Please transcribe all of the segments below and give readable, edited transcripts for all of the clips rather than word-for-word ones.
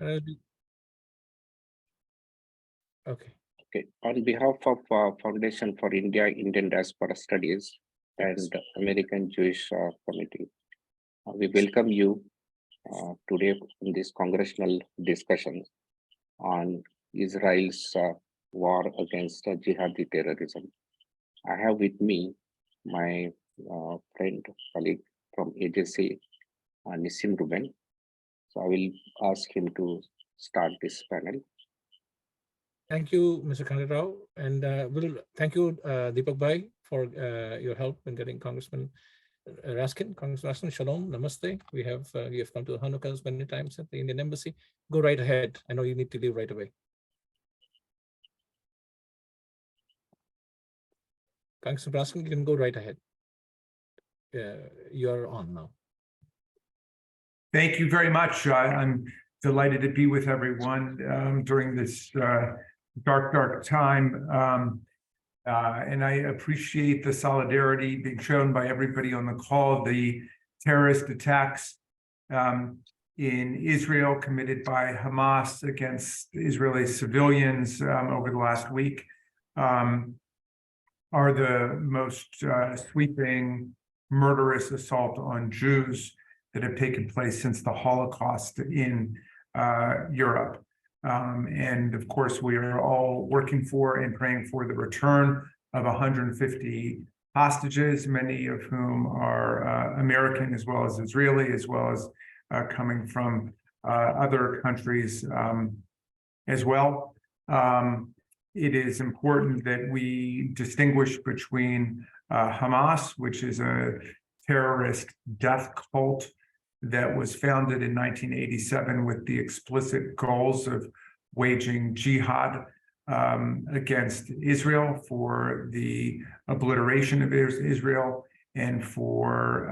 Okay. Okay. On behalf of Foundation for India, Indian Diaspora Studies, and American Jewish Committee, we welcome you today in this congressional discussion on Israel's war against jihadi terrorism. I have with me my friend, colleague from AJC, Nissim Ruben. So I will ask him to start this panel. Thank you, Mr. Thanedar, and thank you, Deepak Bhai, for your help in getting Congressman Raskin. Congressman Raskin, shalom, namaste. We have you have come to Hanukkah many times at the Indian Embassy. Go right ahead. I know you need to leave right away. Congressman Raskin, you can go right ahead. You're on now. Thank you very much. I'm delighted to be with everyone during this dark time. And I appreciate the solidarity being shown by everybody on the call. The terrorist attacks in Israel committed by Hamas against Israeli civilians over the last week are the most sweeping, murderous assault on Jews that have taken place since the Holocaust in Europe. And of course, we are all working for and praying for the return of 150 hostages, many of whom are American as well as Israeli, as well as coming from other countries as well. It is important that we distinguish between Hamas, which is a terrorist death cult that was founded in 1987 with the explicit goals of waging jihad against Israel for the obliteration of Israel and for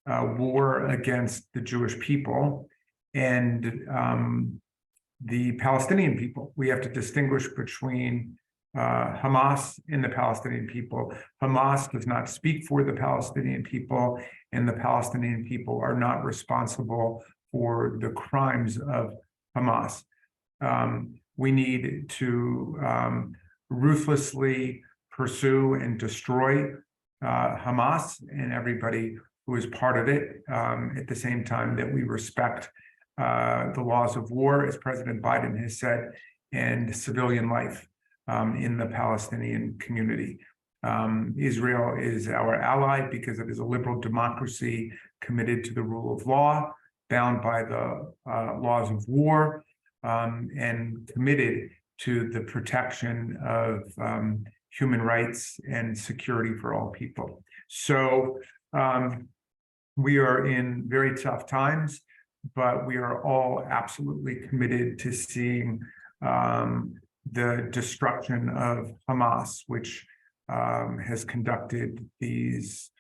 war against the Jewish people and the Palestinian people. We have to distinguish between Hamas and the Palestinian people. Hamas does not speak for the Palestinian people, and the Palestinian people are not responsible for the crimes of Hamas. We need to ruthlessly pursue and destroy Hamas and everybody who is part of it, at the same time that we respect the laws of war, as President Biden has said, and civilian life in the Palestinian community. Israel is our ally because it is a liberal democracy committed to the rule of law, bound by the laws of war, and committed to the protection of human rights and security for all people. So we are in very tough times, but we are all absolutely committed to seeing the destruction of Hamas, which has conducted these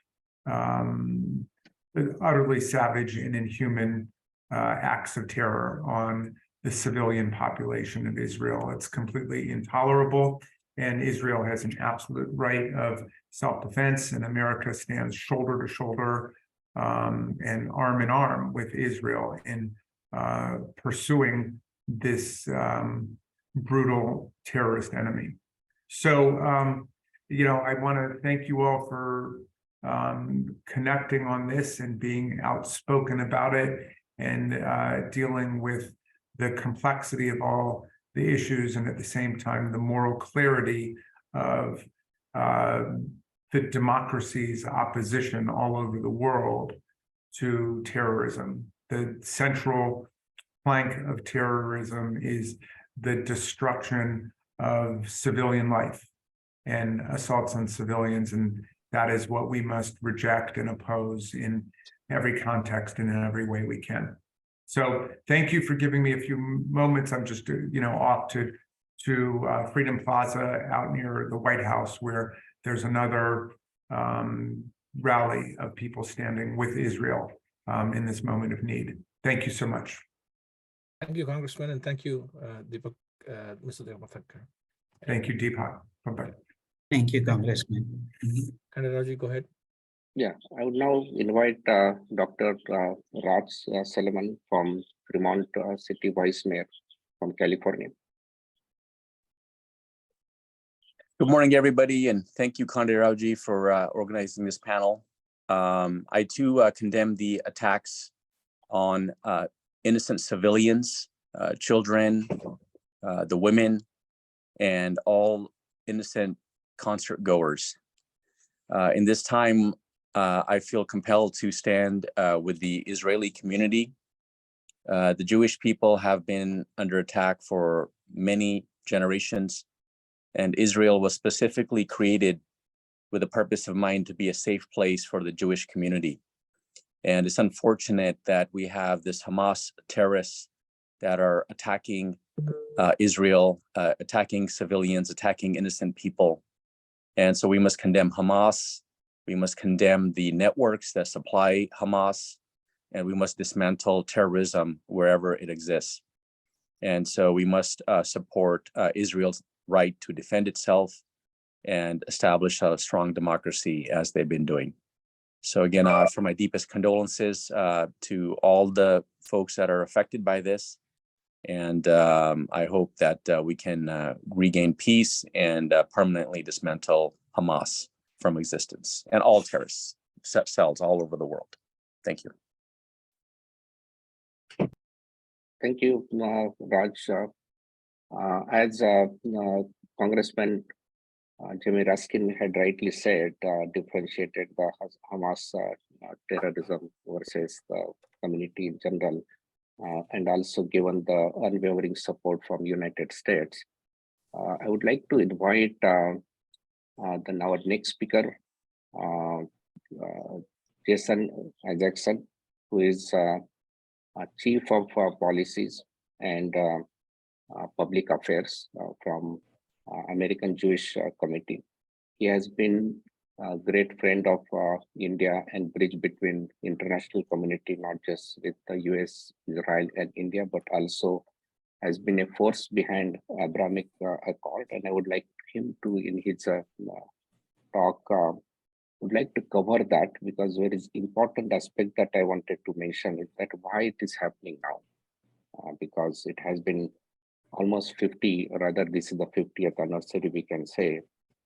utterly savage and inhuman acts of terror on the civilian population of Israel. It's completely intolerable, and Israel has an absolute right of self-defense, and America stands shoulder to shoulder and arm in arm with Israel in pursuing this brutal terrorist enemy. So, I want to thank you all for connecting on this and being outspoken about it and dealing with the complexity of all the issues, and at the same time, the moral clarity of the democracy's opposition all over the world to terrorism. The central plank of terrorism is the destruction of civilian life and assaults on civilians, and that is what we must reject and oppose in every context and in every way we can. So thank you for giving me a few moments. I'm just off to Freedom Plaza out near the White House, where there's another rally of people standing with Israel in this moment of need. Thank you so much. Thank you, Congressman, and thank you, Deepak, Mr. Deepak. Thank you, Deepak. Bye-bye. Thank you, Congressman. Raji, go ahead. Yeah, I would now invite Dr. Raj Salwan from Fremont City Vice Mayor from California. Good morning, everybody, and thank you, Thanedar, for organizing this panel. I too condemn the attacks on innocent civilians, children, the women, and all innocent concert goers. In this time, I feel compelled to stand with the Israeli community. The Jewish people have been under attack for many generations, and Israel was specifically created with a purpose of mind to be a safe place for the Jewish community. And it's unfortunate that we have this Hamas terrorists that are attacking Israel, attacking civilians, attacking innocent people. And so we must condemn Hamas. We must condemn the networks that supply Hamas, and we must dismantle terrorism wherever it exists. And so we must support Israel's right to defend itself and establish a strong democracy as they've been doing. So again, for my deepest condolences to all the folks that are affected by this. And I hope that we can regain peace and permanently dismantle Hamas from existence and all terrorist cells all over the world. Thank you. Thank you, Raj. As Congressman Jimmy Raskin had rightly said, differentiated the Hamas terrorism versus the community in general, and also given the unwavering support from United States. I would like to invite our next speaker, Jason Jackson, who is Chief of Policies and Public Affairs from American Jewish Committee. He has been a great friend of India and bridge between international community, not just with the US, Israel, and India, but also has been a force behind Abrahamic Accord. And I would like him to, in his talk, would like to cover that, because there is important aspect that I wanted to mention is that why it is happening now, because it has been almost 50, or rather this is the 50th anniversary, we can say,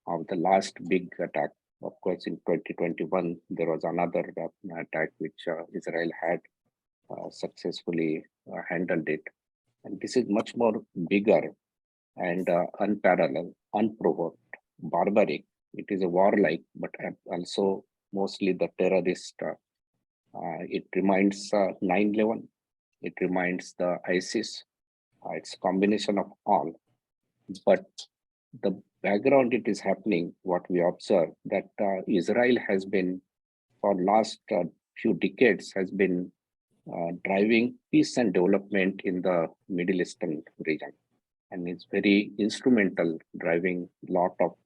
of the last big attack. Of course, in 2021, there was another attack which Israel had successfully handled it. And this is much more bigger and unparalleled, unprovoked, barbaric. It is a warlike, but also mostly the terrorist. It reminds 9/11. It reminds the ISIS. It's a combination of all. But the background it is happening, what we observe, that Israel has been, for last few decades, has been driving peace and development in the Middle Eastern region. And it's very instrumental, driving a lot of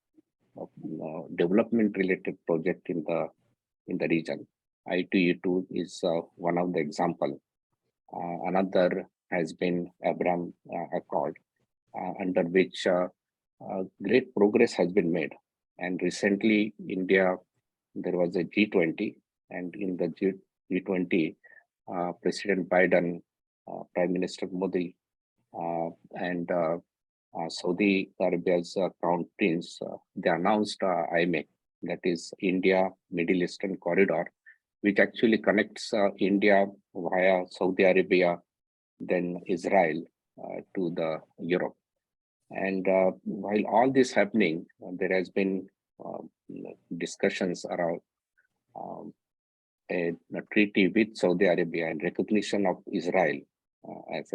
development related project in the region. I2E2 is one of the example. Another has been Abraham Accord, under which great progress has been made. And recently, India, there was a G20, and in the G20, President Biden, Prime Minister Modi, and Saudi Arabia's Crown Prince, they announced IMEC, that is India Middle Eastern Corridor, which actually connects India via Saudi Arabia, then Israel to the Europe. And while all this happening, there has been discussions around a treaty with Saudi Arabia and recognition of Israel as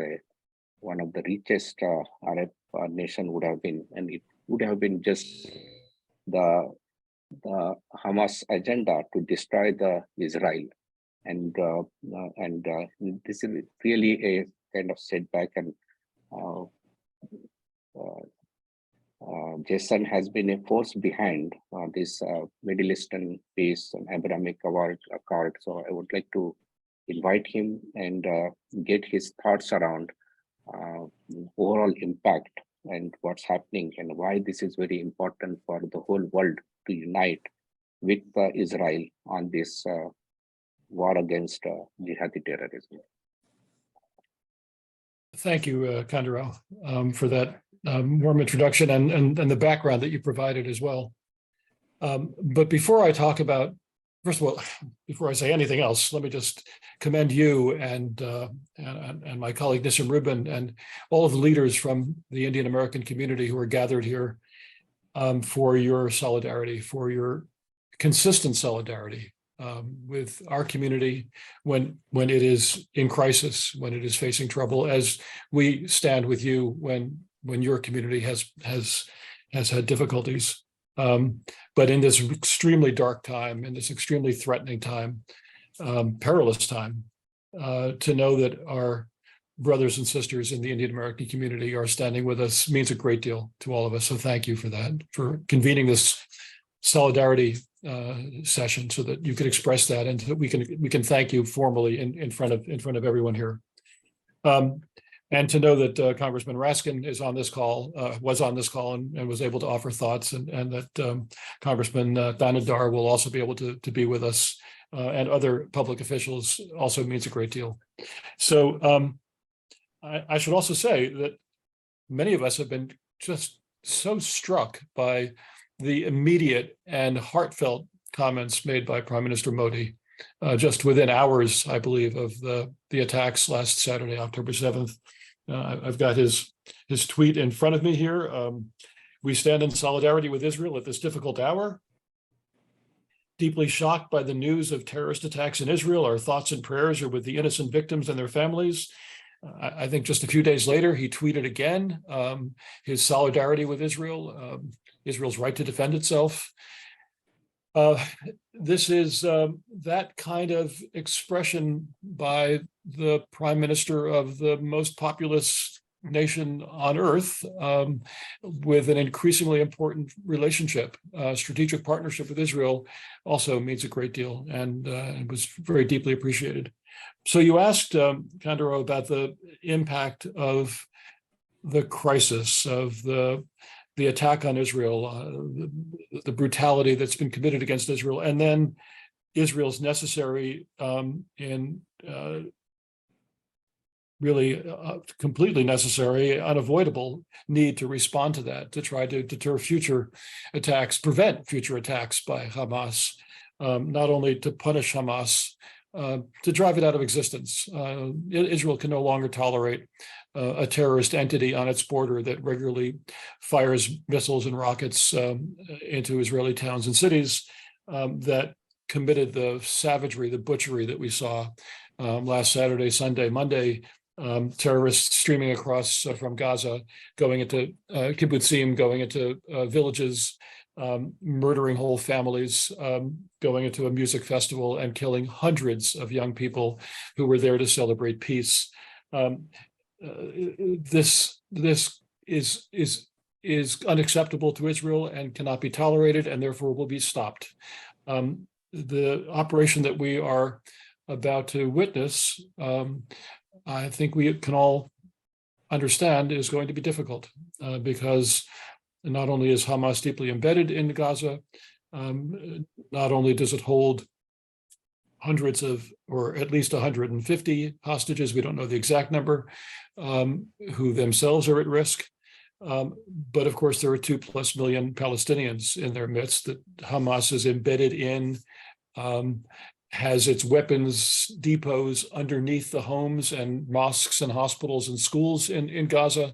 one of the richest Arab nation would have been, and it would have been just the Hamas agenda to destroy the Israel, and this is really a kind of setback. And Jason has been a force behind this Middle Eastern peace and Abrahamic Accord. So I would like to invite him and get his thoughts around overall impact and what's happening and why this is very important for the whole world to unite with Israel on this war against jihadi terrorism. Thank you, Khandarao, for that warm introduction and the background that you provided as well. But before I talk about, first of all, before I say anything else, let me just commend you and my colleague Nissim Rubin and all of the leaders from the Indian American community who are gathered here for your solidarity, for your consistent solidarity with our community when it is in crisis, when it is facing trouble, as we stand with you when your community has had difficulties. But in this extremely dark time, in this extremely threatening time, perilous time, to know that our brothers and sisters in the Indian American community are standing with us means a great deal to all of us. So thank you for that, for convening this solidarity session so that you can express that and that we can thank you formally in front of everyone here. And to know that Congressman Raskin is on this call, was on this call and was able to offer thoughts, and that Congressman Thanedar will also be able to be with us, and other public officials also means a great deal. So I should also say that many of us have been just so struck by the immediate and heartfelt comments made by Prime Minister Modi just within hours, I believe, of the attacks last Saturday, October 7th. I've got his tweet in front of me here. We stand in solidarity with Israel at this difficult hour. Deeply shocked by the news of terrorist attacks in Israel, our thoughts and prayers are with the innocent victims and their families. I think just a few days later, he tweeted again his solidarity with Israel, Israel's right to defend itself. This is that kind of expression by the prime minister of the most populous nation on earth, with an increasingly important relationship, strategic partnership with Israel, also means a great deal, and it was very deeply appreciated. So you asked, Khandarao, about the impact of the crisis, of the attack on Israel, the brutality that's been committed against Israel, and then Israel's necessary really completely necessary, unavoidable need to respond to that, to try to deter future attacks, prevent future attacks by Hamas, not only to punish Hamas, to drive it out of existence. Israel can no longer tolerate a terrorist entity on its border that regularly fires missiles and rockets into Israeli towns and cities, that committed the savagery, the butchery that we saw last Saturday, Sunday, Monday, terrorists streaming across from Gaza, going into kibbutzim, going into villages, murdering whole families, going into a music festival and killing hundreds of young people who were there to celebrate peace. This is unacceptable to Israel and cannot be tolerated, and therefore will be stopped. The operation that we are about to witness, I think we can all understand, is going to be difficult because not only is Hamas deeply embedded in Gaza, not only does it hold hundreds of, or at least 150 hostages, we don't know the exact number, who themselves are at risk. But of course, there are 2+ million Palestinians in their midst that Hamas is embedded in, has its weapons depots underneath the homes and mosques and hospitals and schools in Gaza.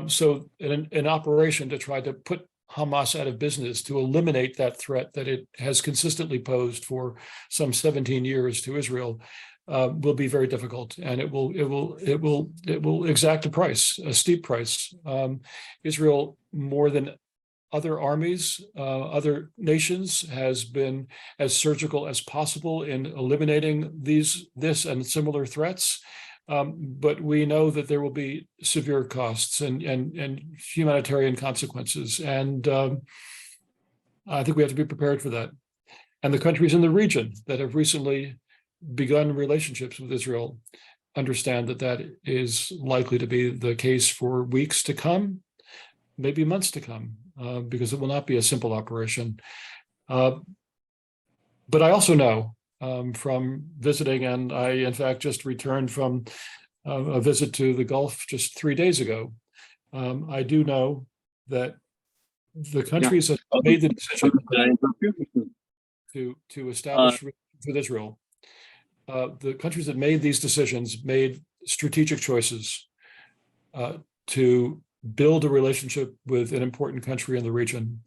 So an operation to try to put Hamas out of business, to eliminate that threat that it has consistently posed for some 17 years to Israel, will be very difficult, and it will exact a price, a steep price. Israel, more than other armies, other nations, has been as surgical as possible in eliminating this and similar threats. But we know that there will be severe costs and humanitarian consequences. And I think we have to be prepared for that. And the countries in the region that have recently begun relationships with Israel understand that that is likely to be the case for weeks to come, maybe months to come, because it will not be a simple operation. But I also know from visiting, and I in fact just returned from a visit to the Gulf just 3 days ago. I do know that the countries that made the decision to establish with Israel, the countries that made these decisions made strategic choices to build a relationship with an important country in the region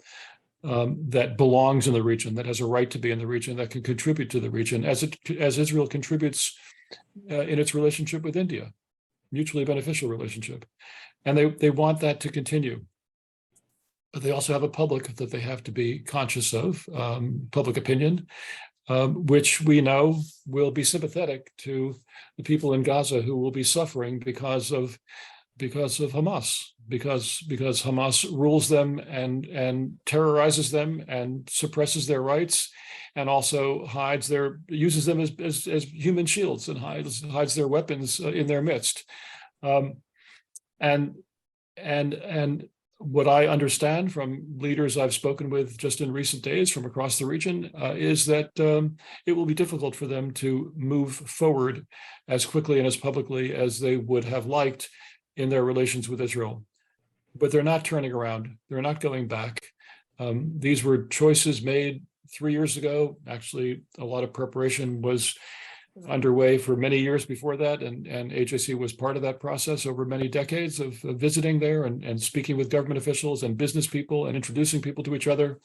that belongs in the region, that has a right to be in the region, that can contribute to the region, as Israel contributes in its relationship with India, mutually beneficial relationship. And they want that to continue. But they also have a public that they have to be conscious of, public opinion, which we know will be sympathetic to the people in Gaza who will be suffering because of Hamas, because Hamas rules them and terrorizes them and suppresses their rights, and also uses them as human shields and hides their weapons in their midst. And what I understand from leaders I've spoken with just in recent days from across the region is that it will be difficult for them to move forward as quickly and as publicly as they would have liked in their relations with Israel. But they're not turning around. They're not going back. These were choices made 3 years ago. Actually, a lot of preparation was underway for many years before that, and AJC was part of that process over many decades of visiting there and speaking with government officials and business people and introducing people to each other.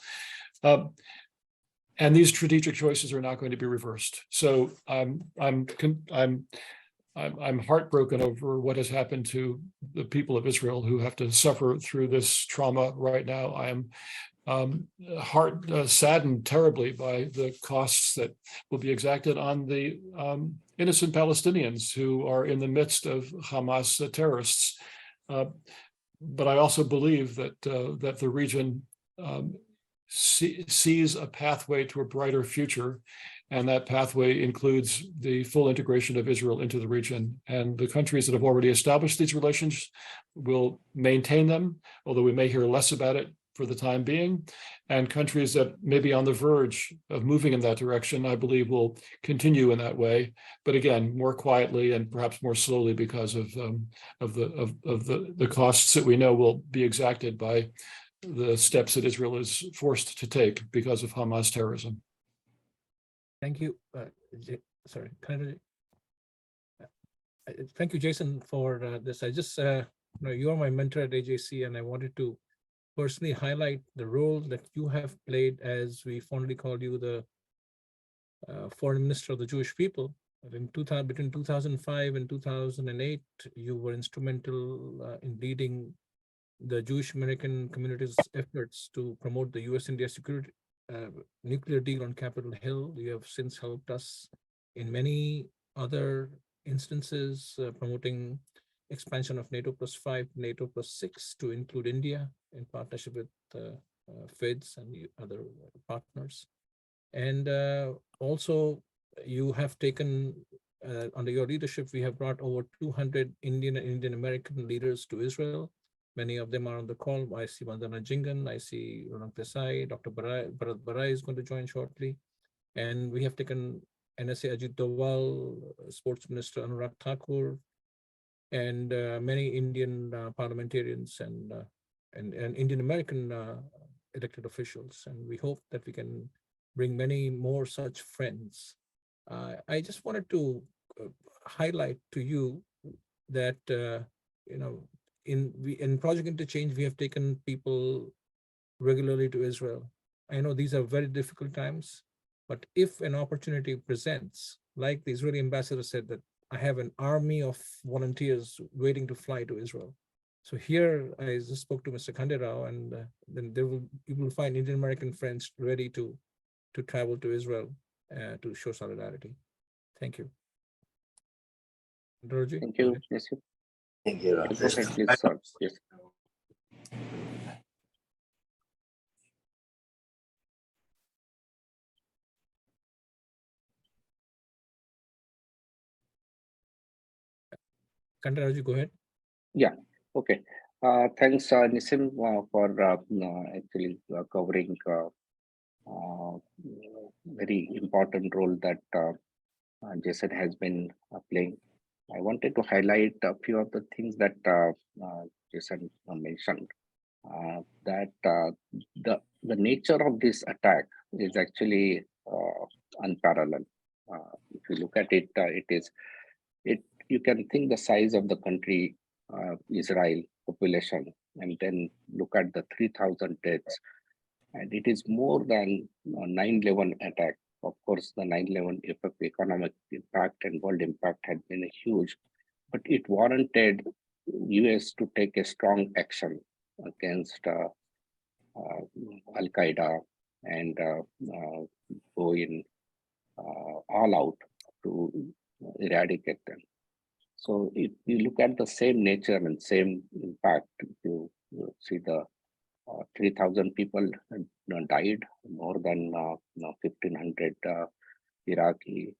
And these strategic choices are not going to be reversed. So I'm heartbroken over what has happened to the people of Israel who have to suffer through this trauma right now. I am saddened terribly by the costs that will be exacted on the innocent Palestinians who are in the midst of Hamas terrorists. But I also believe that the region sees a pathway to a brighter future, and that pathway includes the full integration of Israel into the region. And the countries that have already established these relations will maintain them, although we may hear less about it for the time being. And countries that may be on the verge of moving in that direction, I believe, will continue in that way. But again, more quietly and perhaps more slowly because of the costs that we know will be exacted by the steps that Israel is forced to take because of Hamas terrorism. Thank you. Sorry, thank you, Jason, for this. I just, you are my mentor at AJC, and I wanted to personally highlight the role that you have played, as we fondly call you the foreign minister of the Jewish people. Between 2005 and 2008, you were instrumental in leading the Jewish American community's efforts to promote the U.S.-India security nuclear deal on Capitol Hill. You have since helped us in many other instances, promoting expansion of NATO +5, NATO +6 to include India in partnership with FIIDS and other partners. And also, you have taken, under your leadership, we have brought over 200 Indian and Indian American leaders to Israel. Many of them are on the call. I see Vandana Jingan, I see Ronak Desai, Dr. Bharat Barai is going to join shortly. And we have taken NSA Ajit Doval, Sports Minister Anurag Thakur, and many Indian parliamentarians and Indian American elected officials. And we hope that we can bring many more such friends. I just wanted to highlight to you that, in Project Interchange, we have taken people regularly to Israel. I know these are very difficult times, but if an opportunity presents, like the Israeli ambassador said, that I have an army of volunteers waiting to fly to Israel. So here, I just spoke to Mr. Thanedar, and then you will find Indian American friends ready to travel to Israel to show solidarity. Thank you. Niraj, Thank you. Yes, sir. Thank you, Raj. Go ahead, please, sir. Yes. Niraj, go ahead. Yeah. Okay. Thanks, Nisim, for actually covering very important role that Jason has been playing. I wanted to highlight a few of the things that Jason mentioned. That the nature of this attack is actually unparalleled. If you look at it, you can think the size of the country, Israel population, and then look at the 3,000 deaths, and it is more than 9/11 attack. Of course, the 9/11 economic impact and world impact had been huge, but it warranted US to take a strong action against Al Qaeda and go in all out to eradicate them. So if you look at the same nature and same impact, you see the 3,000 people died, more than 1,500 Iraqi,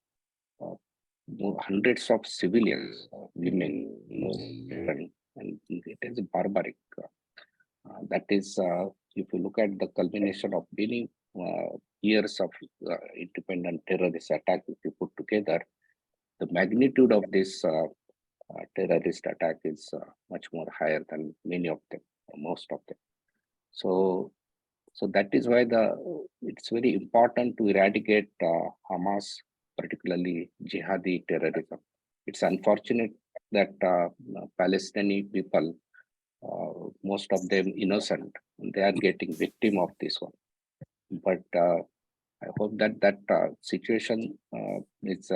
hundreds of civilians, women, and it is barbaric. That is, if you look at the culmination of many years of independent terrorist attack, if you put together, the magnitude of this terrorist attack is much more higher than many of them, most of them. So that is why it's very important to eradicate Hamas, particularly Jihadi terrorism. It's unfortunate that Palestinian people, most of them innocent, they are getting victim of this one. But I hope that situation is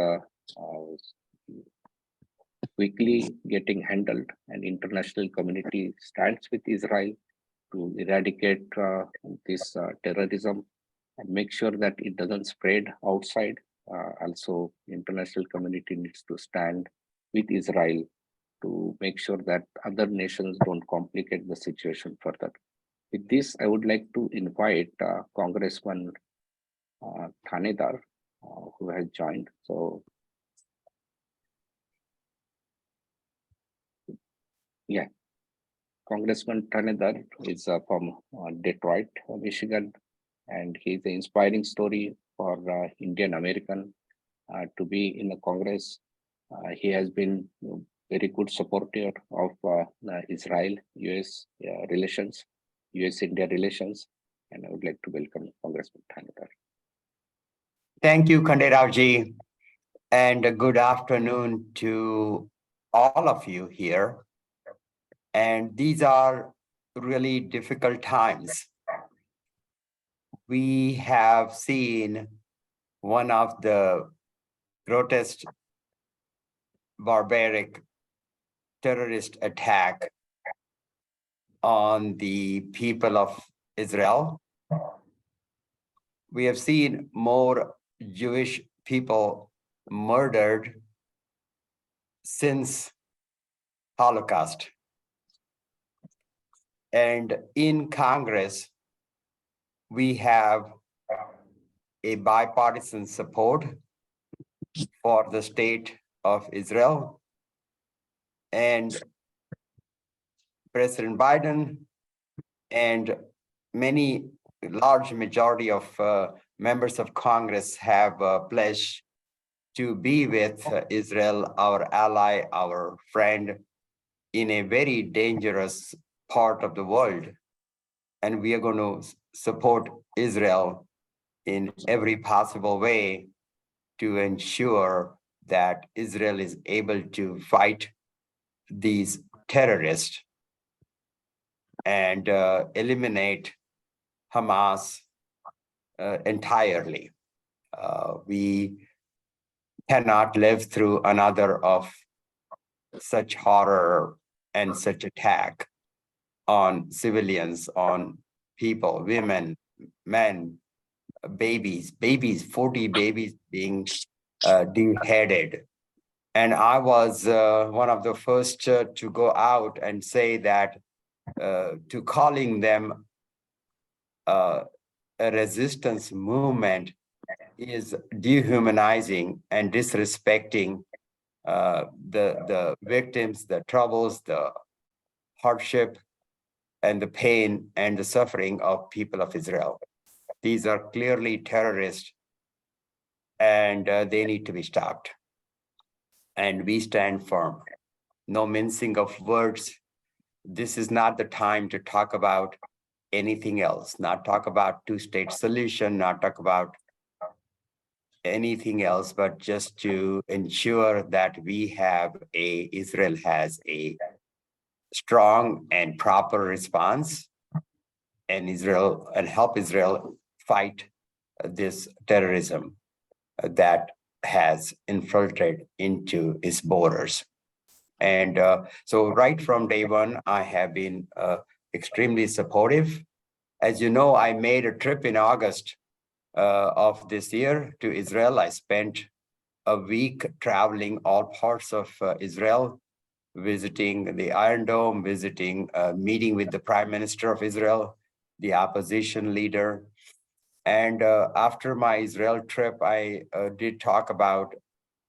quickly getting handled, and international community stands with Israel to eradicate this terrorism and make sure that it doesn't spread outside. Also, international community needs to stand with Israel to make sure that other nations don't complicate the situation further. With this, I would like to invite Congressman Thanedar, who has joined. So, yeah, Congressman Thanedar is from Detroit, Michigan, and he's an inspiring story for Indian American to be in the Congress. He has been very good supporter of Israel-US relations, US-India relations, and I would like to welcome Congressman Thanedar. Thank you, Khanderao-ji, and a good afternoon to all of you here. And these are really difficult times. We have seen one of the grotesque, barbaric terrorist attack on the people of Israel. We have seen more Jewish people murdered since Holocaust. And in Congress, we have a bipartisan support for the state of Israel. And President Biden and many large majority of members of Congress have pledged to be with Israel, our ally, our friend, in a very dangerous part of the world. And we are going to support Israel in every possible way to ensure that Israel is able to fight these terrorists and eliminate Hamas entirely. We cannot live through another of such horror and such attack on civilians, on people, women, men, babies, 40 babies being beheaded. And I was one of the first to go out and say that to calling them a resistance movement is dehumanizing and disrespecting the victims, the troubles, the hardship, and the pain and the suffering of people of Israel. These are clearly terrorists and they need to be stopped. And we stand firm. No mincing of words. This is not the time to talk about anything else, not talk about two-state solution, not talk about anything else, but just to ensure that Israel has a strong and proper response, and help Israel fight this terrorism that has infiltrated into its borders. And so right from day one, I have been extremely supportive. As you know, I made a trip in August of this year to Israel. I spent a week traveling all parts of Israel, visiting the Iron Dome, meeting with the Prime Minister of Israel, the opposition leader. And after my Israel trip, I did talk about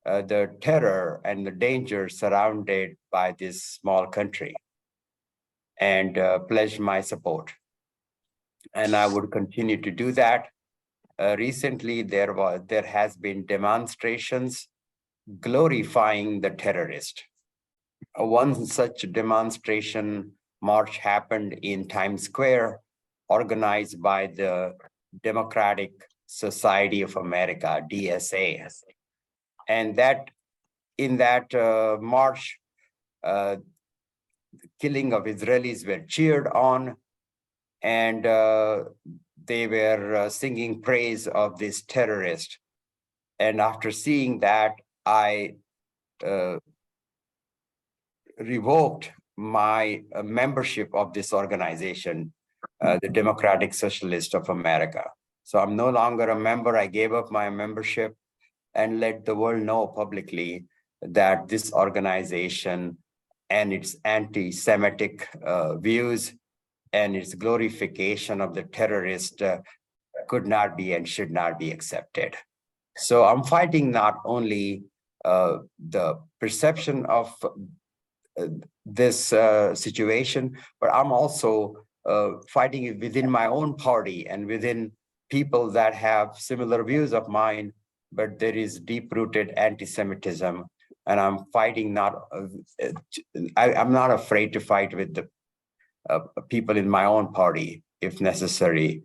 the terror and the danger surrounded by this small country, and pledged my support. And I would continue to do that. Recently, there has been demonstrations glorifying the terrorist. One such demonstration march happened in Times Square, organized by the Democratic Society of America, DSA. And in that march, killing of Israelis were cheered on, and they were singing praise of this terrorist. And after seeing that, I revoked my membership of this organization, the Democratic Socialist of America. So I'm no longer a member. I gave up my membership and let the world know publicly that this organization and its anti-Semitic views and its glorification of the terrorist could not be and should not be accepted. So I'm fighting not only the perception of this situation, but I'm also fighting it within my own party and within people that have similar views of mine, but there is deep-rooted anti-Semitism, and I'm fighting I'm not afraid to fight with the people in my own party, if necessary,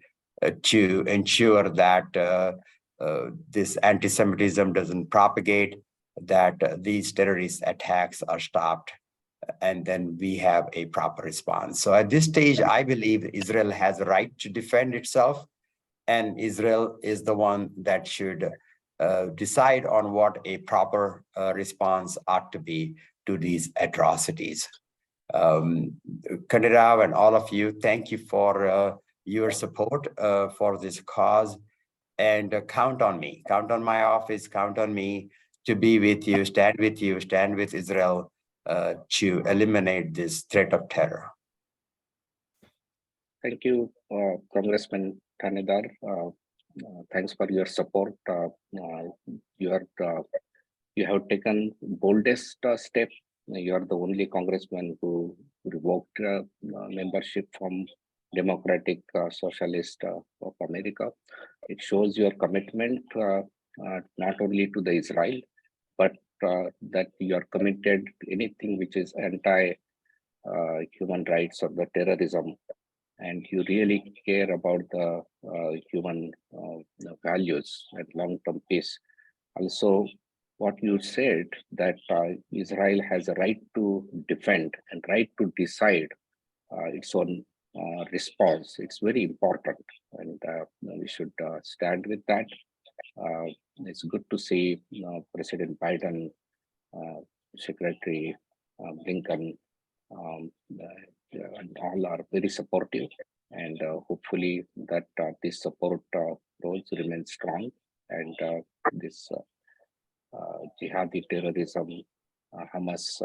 to ensure that this anti-Semitism doesn't propagate, that these terrorist attacks are stopped, and then we have a proper response. So at this stage, I believe Israel has a right to defend itself, and Israel is the one that should decide on what a proper response ought to be to these atrocities. Thanedar and all of you, thank you for your support for this cause, and count on me, count on my office, count on me to be with you, stand with Israel to eliminate this threat of terror. Thank you, Congressman Thanedar. Thanks for your support. You have taken boldest step. You are the only congressman who revoked membership from Democratic Socialist of America. It shows your commitment not only to the Israel, but that you are committed to anything which is anti-human rights or the terrorism, and you really care about the human values and long-term peace. Also, what you said, that Israel has a right to defend and right to decide its own response. It's very important, and we should stand with that. It's good to see President Biden, Secretary Blinken, and all are very supportive, and hopefully that this support roles remain strong, and this Jihadi terrorism, Hamas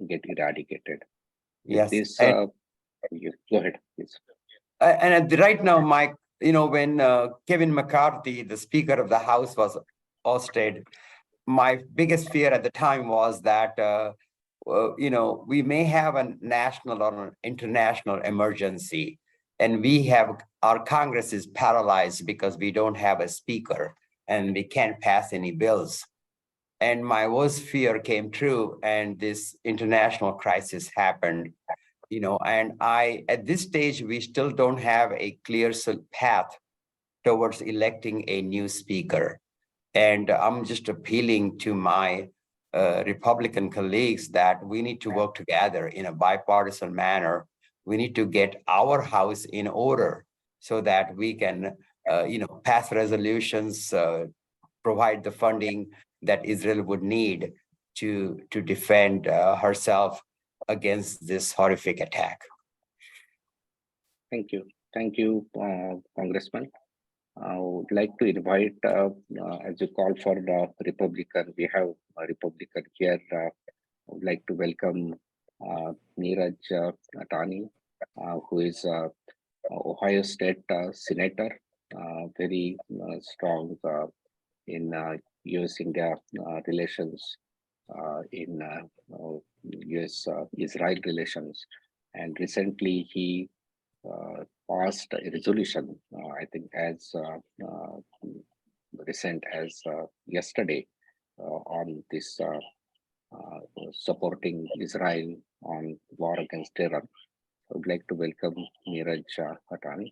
get eradicated. Yes. This, you go ahead, please. And right now, Mike, when Kevin McCarthy, the Speaker of the House, was ousted, my biggest fear at the time was that we may have a national or an international emergency, and our Congress is paralyzed because we don't have a speaker and we can't pass any bills. And my worst fear came true, and this international crisis happened. And at this stage, we still don't have a clear path towards electing a new speaker. And I'm just appealing to my Republican colleagues that we need to work together in a bipartisan manner. We need to get our house in order so that we can, pass resolutions, provide the funding that Israel would need to defend herself against this horrific attack. Thank you. Thank you, Congressman. I would like to invite, as you call for the Republican, we have a Republican here. I would like to welcome Niraj Atani, who is Ohio State Senator, very strong in US-India relations, in US-Israel relations. And recently he passed a resolution, I think as recent as yesterday, on this supporting Israel on war against terror. I would like to welcome Niraj Atani.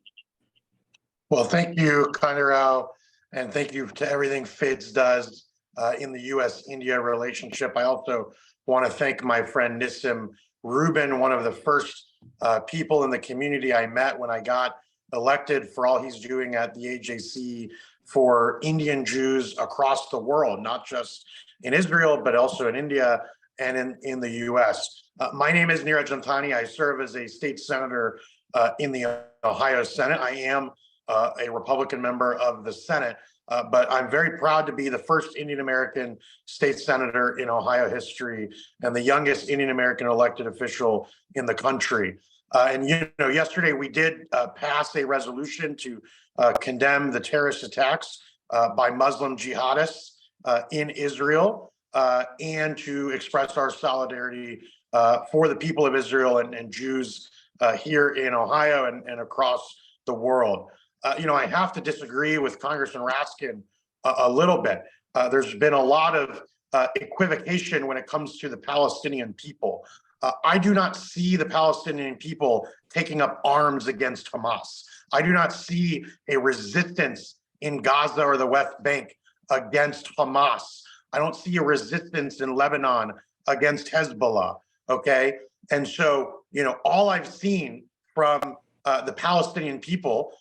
Well, thank you, Conrad, and thank you to everything FIIDS does in the U.S.-India relationship. I also want to thank my friend Nissim Rubin, one of the first people in the community I met when I got elected, for all he's doing at the AJC for Indian Jews across the world, not just in Israel, but also in India and in the US. My name is Niraj Atani. I serve as a state senator in the Ohio Senate. I am a Republican member of the Senate, but I'm very proud to be the first Indian American state senator in Ohio history and the youngest Indian American elected official in the country. And yesterday we did pass a resolution to condemn the terrorist attacks by Muslim jihadists in Israel and to express our solidarity for the people of Israel and Jews here in Ohio and across the world. I have to disagree with Congressman Raskin a little bit. There's been a lot of equivocation when it comes to the Palestinian people. I do not see the Palestinian people taking up arms against Hamas. I do not see a resistance in Gaza or the West Bank against Hamas. I don't see a resistance in Lebanon against Hezbollah, okay? And so, all I've seen from the Palestinian people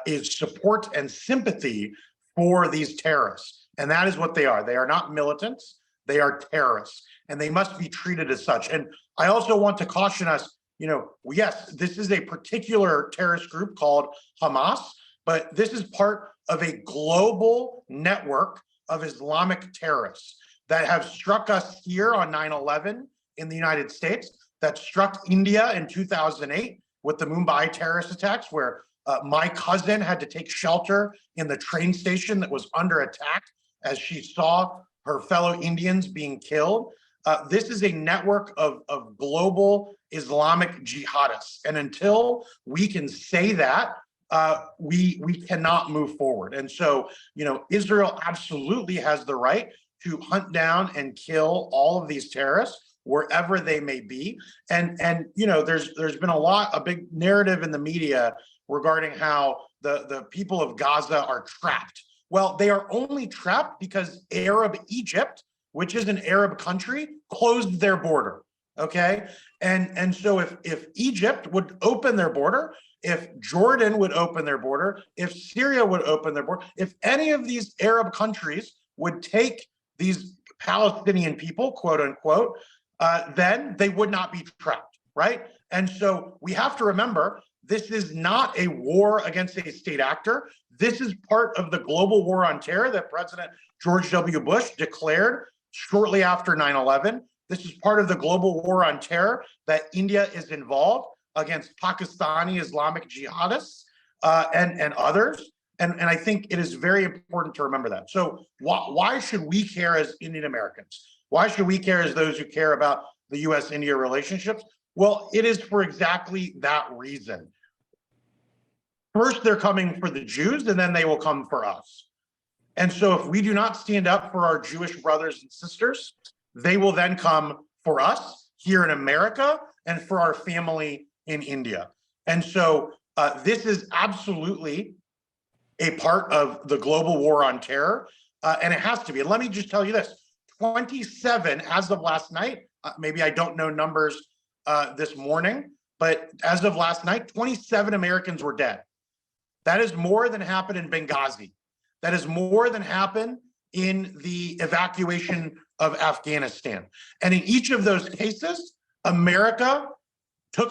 is support and sympathy for these terrorists. And that is what they are. They are not militants, they are terrorists, and they must be treated as such. And I also want to caution us, yes, this is a particular terrorist group called Hamas, but this is part of a global network of Islamic terrorists that have struck us here on 9/11 in the United States, that struck India in 2008 with the Mumbai terrorist attacks, where my cousin had to take shelter in the train station that was under attack as she saw her fellow Indians being killed. This is a network of global Islamic jihadists. And until we can say that, we cannot move forward. And so, Israel absolutely has the right to hunt down and kill all of these terrorists wherever they may be. And there's been a big narrative in the media regarding how the people of Gaza are trapped. Well, they are only trapped because Arab Egypt, which is an Arab country, closed their border, okay? And so if Egypt would open their border, if Jordan would open their border, if Syria would open their border, if any of these Arab countries would take these Palestinian people, quote unquote, then they would not be trapped, right? And so we have to remember, this is not a war against a state actor. This is part of the global war on terror that President George W. Bush declared shortly after 9/11. This is part of the global war on terror that India is involved against Pakistani Islamic jihadists and others. And I think it is very important to remember that. So why should we care as Indian Americans? Why should we care as those who care about the US-India relationships? Well, it is for exactly that reason. First, they're coming for the Jews, and then they will come for us. And so if we do not stand up for our Jewish brothers and sisters, they will then come for us here in America and for our family in India. And so this is absolutely a part of the global war on terror, and it has to be. And let me just tell you this, 27 as of last night, maybe I don't know numbers this morning, but as of last night, 27 Americans were dead. That is more than happened in Benghazi. That is more than happened in the evacuation of Afghanistan. And in each of those cases, America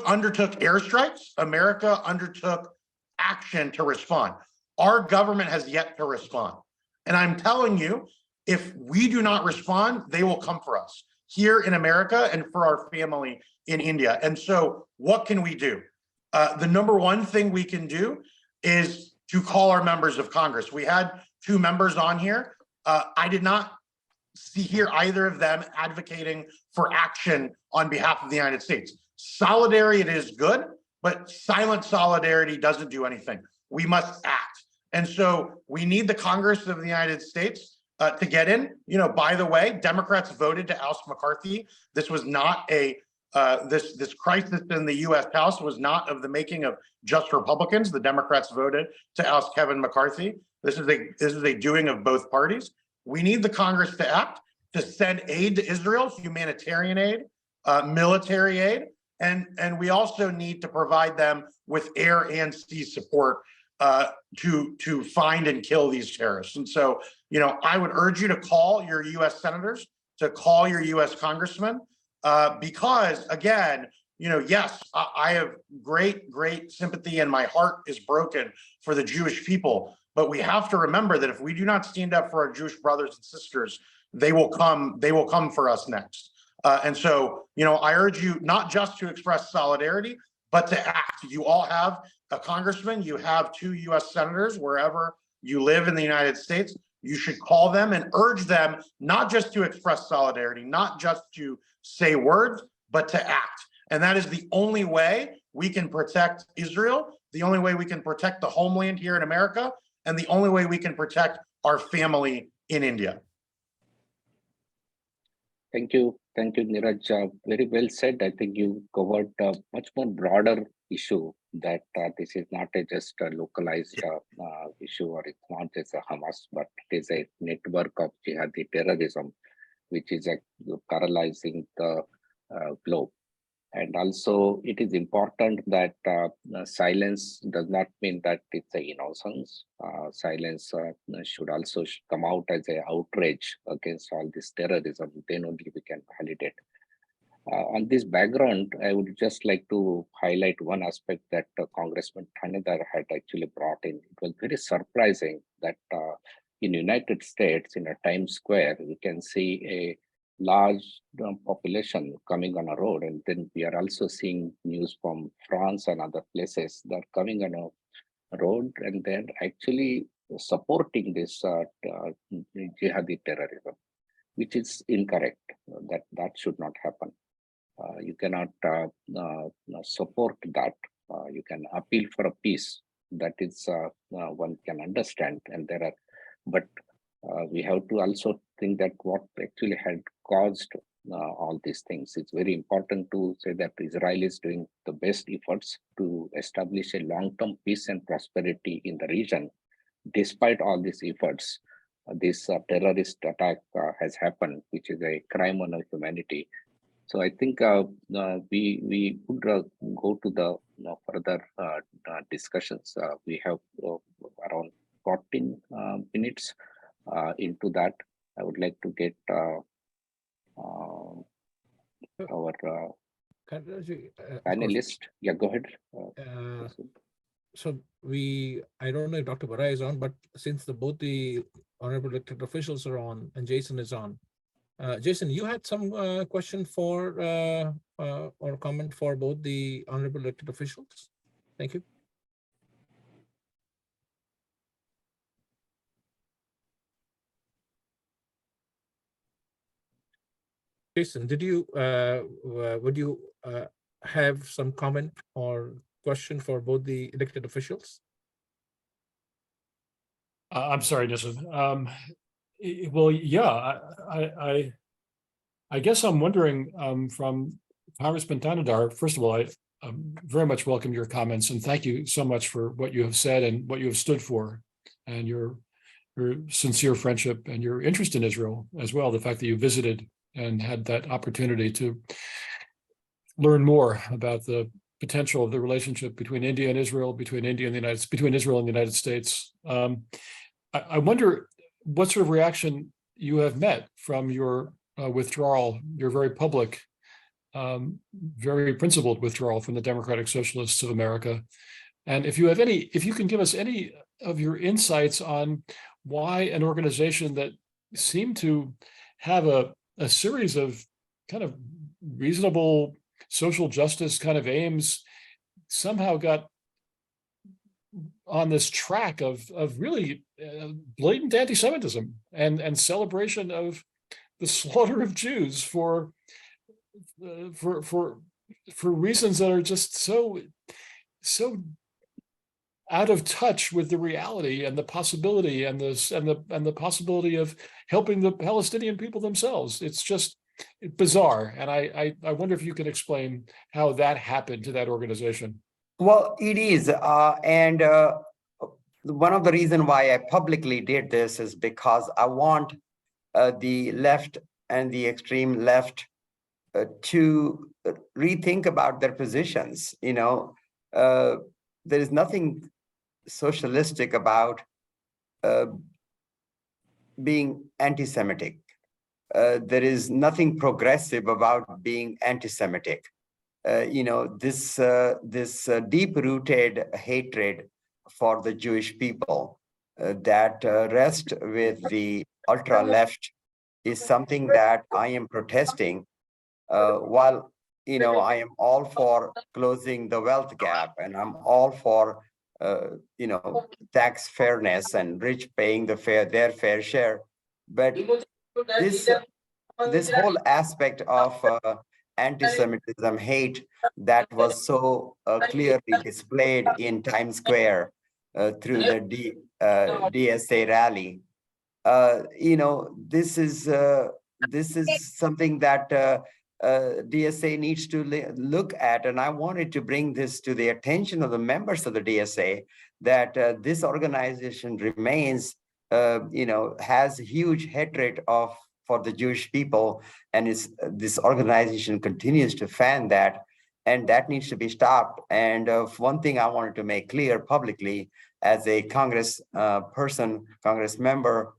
undertook airstrikes. America undertook action to respond. Our government has yet to respond. And I'm telling you, if we do not respond, they will come for us here in America and for our family in India. And so what can we do? The number one thing we can do is to call our members of Congress. We had 2 members on here. I did not hear either of them advocating for action on behalf of the United States. Solidarity is good, but silent solidarity doesn't do anything. We must act. And so we need the Congress of the United States to get in. You know, by the way, Democrats voted to oust McCarthy. This was not a this crisis in the U.S. House was not of the making of just Republicans. The Democrats voted to oust Kevin McCarthy. This is a doing of both parties. We need the Congress to act, to send aid to Israel, humanitarian aid, military aid, and we also need to provide them with air and sea support to find and kill these terrorists. And so, you know, I would urge you to call your U.S. senators, to call your U.S. congressmen, because again, you know, yes, I have great sympathy, and my heart is broken for the Jewish people. But we have to remember that if we do not stand up for our Jewish brothers and sisters, they will come for us next. And so, you know, I urge you not just to express solidarity, but to act. You all have a congressman, you have 2 U.S. senators, wherever you live in the United States. You should call them and urge them not just to express solidarity, not just to say words, but to act. And that is the only way we can protect Israel, the only way we can protect the homeland here in America, and the only way we can protect our family in India. Thank you, Niraj. Very well said. I think you covered a much more broader issue, that this is not just a localized issue, or it's not just a Hamas, but it is a network of jihadi terrorism, which is paralyzing the globe. And also, it is important that silence does not mean that it's a innocence. Silence should also come out as an outrage against all this terrorism. Then only we can validate. On this background, I would just like to highlight one aspect that Congressman Thanedar had actually brought in. It was very surprising that in United States, in a Times Square, we can see a large population coming on a road, and then we are also seeing news from France and other places that are coming on a road, and they're actually supporting this jihadi terrorism, which is incorrect. That should not happen. You cannot support that. You can appeal for a peace. That is one can understand, and there are, but we have to also think that what actually had caused all these things. It's very important to say that Israel is doing the best efforts to establish a long-term peace and prosperity in the region. Despite all these efforts, this terrorist attack has happened, which is a crime on humanity. So I think we would go to the further discussions. We have around 14 minutes into that. I would like to get our panelist. Yeah, go ahead. So I don't know if Dr. Barai is on, but since both the honorable elected officials are on and Jason is on, Jason, you had some question for or comment for both the honorable elected officials. Thank you. Jason, did you would you have some comment or question for both the elected officials? I'm sorry, Nissim. Well, yeah, I guess I'm wondering from Congressman Thanedar, first of all, I very much welcome your comments and thank you so much for what you have said and what you have stood for and your sincere friendship and your interest in Israel as well. The fact that you visited and had that opportunity to learn more about the potential of the relationship between India and Israel, between India and the United States, between Israel and the United States. I wonder what sort of reaction you have met from your withdrawal, your very public, very principled withdrawal from the Democratic Socialists of America. And if you have any, if you can give us any of your insights on why an organization that seemed to have a series of kind of reasonable social justice kind of aims somehow got on this track of really blatant anti-Semitism and celebration of the slaughter of Jews for reasons that are just so out of touch with the reality and the possibility and the possibility of helping the Palestinian people themselves. It's just bizarre, and I wonder if you can explain how that happened to that organization. Well, it is, and one of the reasons why I publicly did this is because I want the left and the extreme left to rethink about their positions. You know, there is nothing socialistic about being anti-Semitic. There is nothing progressive about being anti-Semitic. You know, this deep-rooted hatred for the Jewish people that rests with the ultra-left is something that I am protesting. While, you know, I am all for closing the wealth gap, and I'm all for, you know, tax fairness and rich paying their fair share. But this whole aspect of anti-Semitism, hate that was so clearly displayed in Times Square through the DSA rally. You know, this is something that DSA needs to look at, and I wanted to bring this to the attention of the members of the DSA that this organization remains, you know, has huge hatred for the Jewish people, and this organization continues to fan that, and that needs to be stopped. And one thing I wanted to make clear publicly as a Congress member,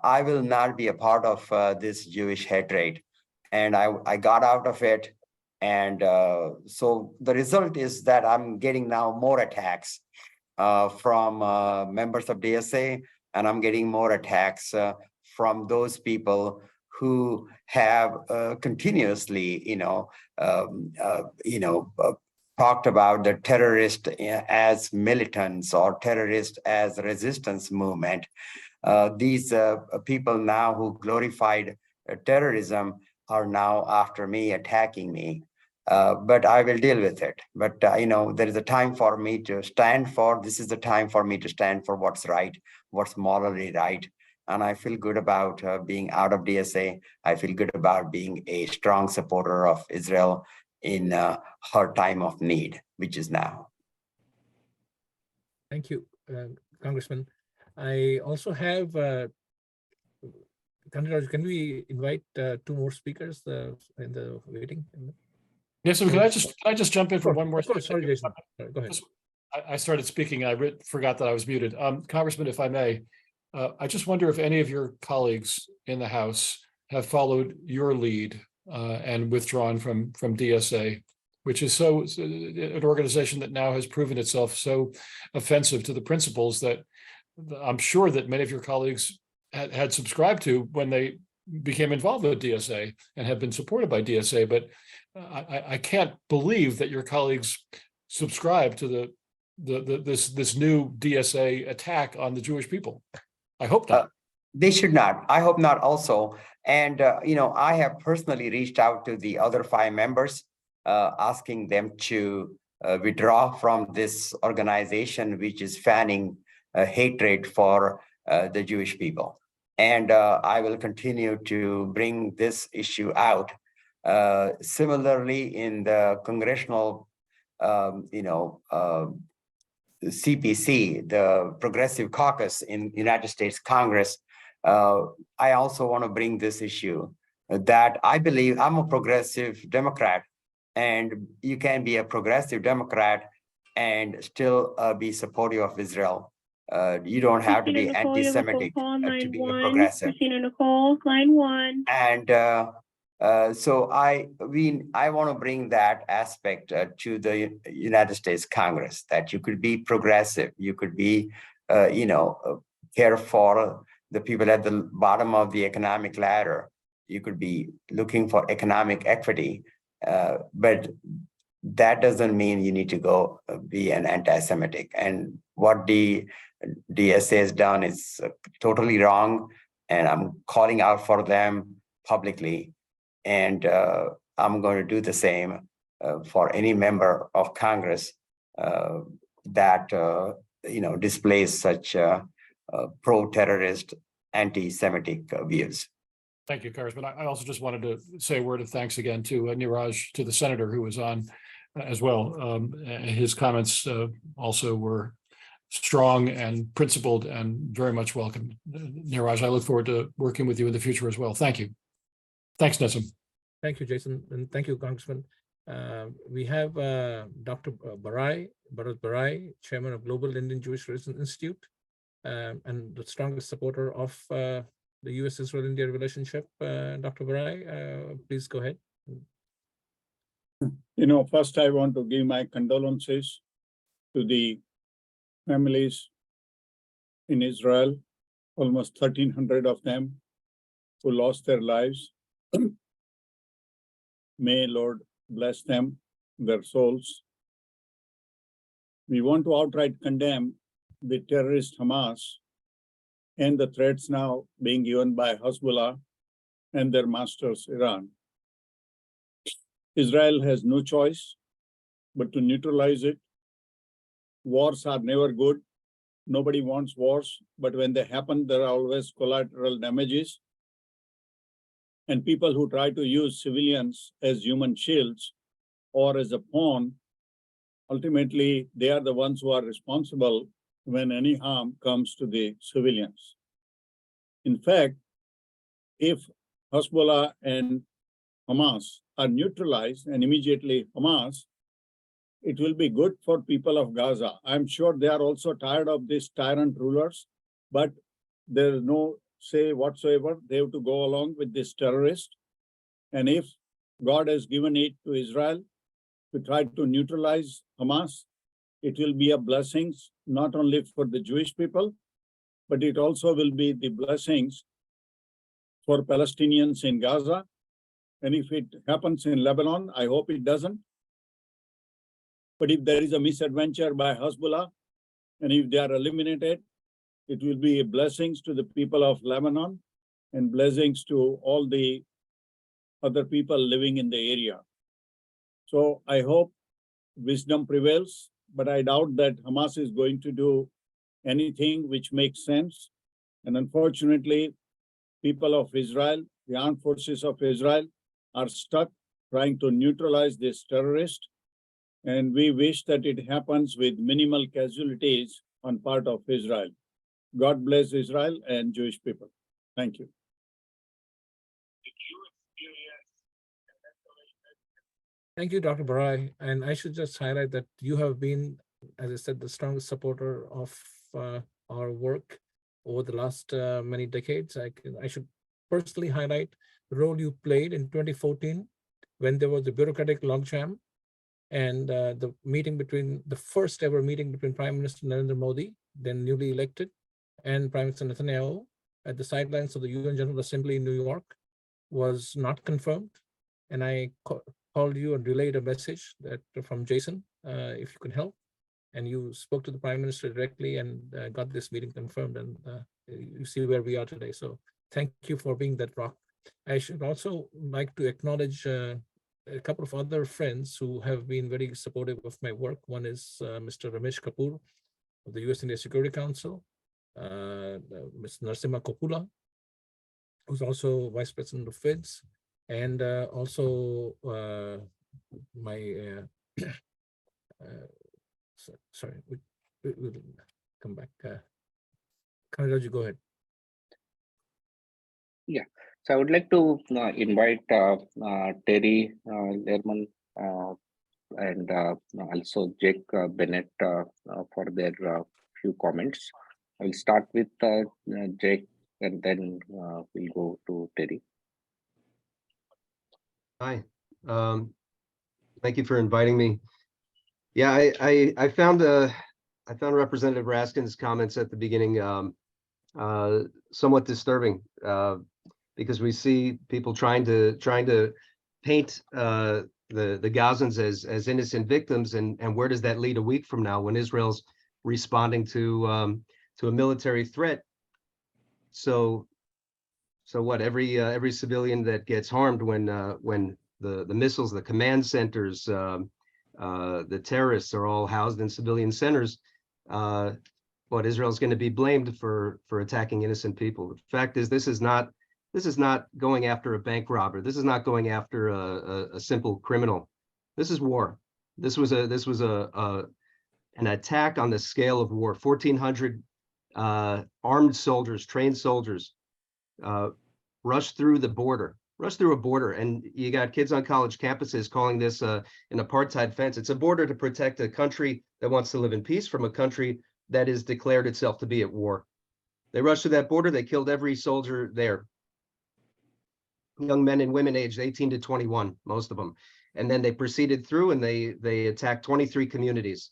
I will not be a part of this Jewish hatred. And I got out of it. And so the result is that I'm getting now more attacks from members of DSA, and I'm getting more attacks from those people who have continuously, talked about the terrorist as militants or terrorist as resistance movement. These people now who glorified terrorism are now after me, attacking me. But I will deal with it. But, you know, there is a time for me to stand for, this is the time for me to stand for what's right, what's morally right. And I feel good about being out of DSA. I feel good about being a strong supporter of Israel in her time of need, which is now. Thank you, Congressman. I also have, Niraj, can we invite two more speakers in the waiting? Yes, so can I just jump in for one more? Sorry, Jason. Go ahead. I started speaking. I forgot that I was muted. Congressman, if I may, I just wonder if any of your colleagues in the House have followed your lead and withdrawn from DSA, which is an organization that now has proven itself so offensive to the principles that I'm sure that many of your colleagues had subscribed to when they became involved with DSA and have been supported by DSA. But I can't believe that your colleagues subscribe to this new DSA attack on the Jewish people. I hope not. They should not. I hope not also. And, you know, I have personally reached out to the other 5 members, asking them to withdraw from this organization, which is fanning hatred for the Jewish people. And I will continue to bring this issue out. Similarly, in the congressional, CPC, the Progressive Caucus in United States Congress, I also want to bring this issue that I believe I'm a progressive Democrat, and you can be a progressive Democrat and still be supportive of Israel. You don't have to be anti-Semitic to be a progressive. Christina Nicole, line 1. And so I want to bring that aspect to the United States Congress, that you could be progressive, you could be, care for the people at the bottom of the economic ladder. You could be looking for economic equity, but that doesn't mean you need to go be an anti-Semitic. And what the DSA has done is totally wrong, and I'm calling out for them publicly. And I'm going to do the same for any member of Congress that displays such pro-terrorist, anti-Semitic views. Thank you, Congressman. I also just wanted to say a word of thanks again to Niraj, to the senator who was on as well. His comments also were strong and principled and very much welcome. Niraj, I look forward to working with you in the future as well. Thank you. Thanks, Nissim. Thank you, Jason, and thank you, Congressman. We have Dr. Bharat Barai, Chairman of Global Indian Jewish Relations Institute, and the strongest supporter of the U.S.-Israel-India relationship. Dr. Barai, please go ahead. First I want to give my condolences to the families in Israel, almost 1,300 of them who lost their lives. May Lord bless them, their souls. We want to outright condemn the terrorist Hamas and the threats now being given by Hezbollah and their masters, Iran. Israel has no choice but to neutralize it. Wars are never good. Nobody wants wars, but when they happen, there are always collateral damages. And people who try to use civilians as human shields or as a pawn, ultimately, they are the ones who are responsible when any harm comes to the civilians. In fact, if Hezbollah and Hamas are neutralized and immediately Hamas, it will be good for people of Gaza. I'm sure they are also tired of these tyrant rulers, but there is no say whatsoever. They have to go along with this terrorist. And if God has given it to Israel to try to neutralize Hamas, it will be a blessing not only for the Jewish people, but it also will be the blessings for Palestinians in Gaza. And if it happens in Lebanon, I hope it doesn't. But if there is a misadventure by Hezbollah, and if they are eliminated, it will be blessings to the people of Lebanon and blessings to all the other people living in the area. So I hope wisdom prevails, but I doubt that Hamas is going to do anything which makes sense. And unfortunately, people of Israel, the armed forces of Israel, are stuck trying to neutralize this terrorist. And we wish that it happens with minimal casualties on part of Israel. God bless Israel and Jewish people. Thank you. Thank you, Dr. Barai. And I should just highlight that you have been, as I said, the strongest supporter of our work over the last many decades. I should personally highlight the role you played in 2014 when there was a bureaucratic logjam and the first ever meeting between Prime Minister Narendra Modi, then newly elected, and Prime Minister Netanyahu at the sidelines of the UN General Assembly in New York was not confirmed. And I called you and relayed a message that from Jason, if you can help. And you spoke to the Prime Minister directly and got this meeting confirmed. And you see where we are today. So thank you for being that rock. I should also like to acknowledge a couple of other friends who have been very supportive of my work. One is Mr. Ramesh Kapoor of the US India Security Council, Ms. Narasimha Kopula, who's also Vice President of FIIDS, and also my, sorry, we'll come back. Niraj, go ahead. Yeah, so I would like to invite Terry Lehrman and also Jake Bennett for their few comments. I will start with Jake and then we'll go to Terry. Hi, thank you for inviting me. Yeah, I found Representative Raskin's comments at the beginning somewhat disturbing because we see people trying to paint the Gazans as innocent victims, and where does that lead a week from now when Israel's responding to a military threat? So what? Every civilian that gets harmed when the missiles, the command centers, the terrorists are all housed in civilian centers. What, Israel's going to be blamed for attacking innocent people? The fact is, this is not going after a bank robber. This is not going after a simple criminal. This is war. This was an attack on the scale of war. 1,400 armed soldiers, trained soldiers, rushed through a border, and you got kids on college campuses calling this an apartheid fence. It's a border to protect a country that wants to live in peace from a country that has declared itself to be at war. They rushed through that border. They killed every soldier there. Young men and women aged 18 to 21, most of them. And then they proceeded through and they attacked 23 communities.